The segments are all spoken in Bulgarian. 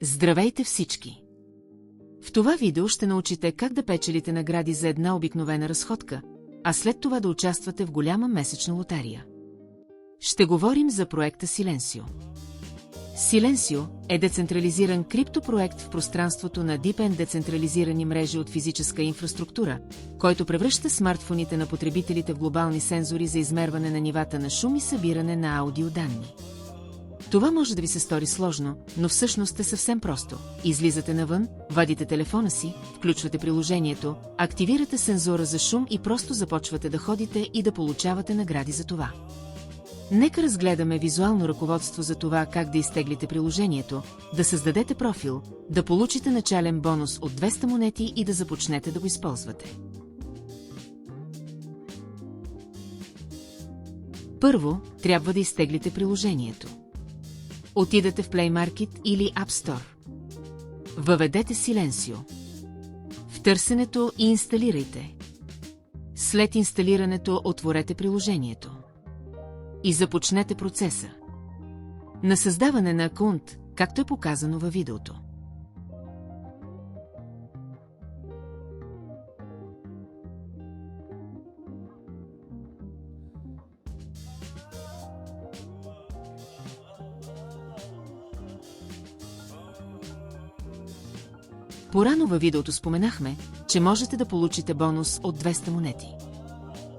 Здравейте всички! В това видео ще научите как да печелите награди за една обикновена разходка, а след това да участвате в голяма месечна лотария. Ще говорим за проекта Silencio. Silencio е децентрализиран криптопроект в пространството на DeepN децентрализирани мрежи от физическа инфраструктура, който превръща смартфоните на потребителите в глобални сензори за измерване на нивата на шум и събиране на аудиоданни. Това може да ви се стори сложно, но всъщност е съвсем просто. Излизате навън, вадите телефона си, включвате приложението, активирате сензора за шум и просто започвате да ходите и да получавате награди за това. Нека разгледаме визуално ръководство за това как да изтеглите приложението, да създадете профил, да получите начален бонус от 200 монети и да започнете да го използвате. Първо, трябва да изтеглите приложението. Отидете в Play Market или App Store. Въведете Silencio. В търсенето и инсталирайте. След инсталирането отворете приложението. И започнете процеса на създаване на акаунт, както е показано във видеото. Порано във видеото споменахме, че можете да получите бонус от 200 монети.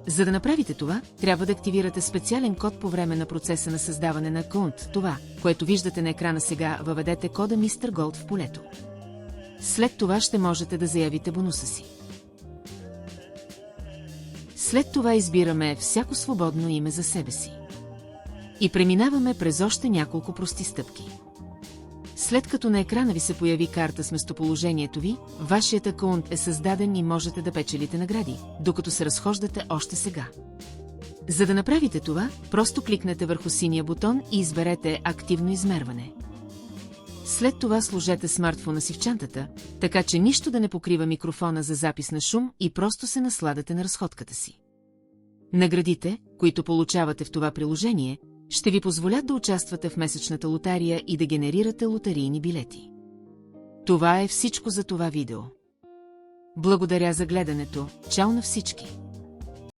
За да направите това, трябва да активирате специален код по време на процеса на създаване на акаунт. Това, което виждате на екрана сега, въведете кода Mr. Gold в полето. След това ще можете да заявите бонуса си. След това избираме всяко свободно име за себе си. И преминаваме през още няколко прости стъпки. След като на екрана ви се появи карта с местоположението ви, вашият акаунт е създаден и можете да печелите награди, докато се разхождате още сега. За да направите това, просто кликнете върху синия бутон и изберете активно измерване. След това сложете смартфона си в чантата, така че нищо да не покрива микрофона за запис на шум и просто се насладате на разходката си. Наградите, които получавате в това приложение, ще ви позволят да участвате в месечната лотария и да генерирате лотарийни билети. Това е всичко за това видео. Благодаря за гледането, чао на всички!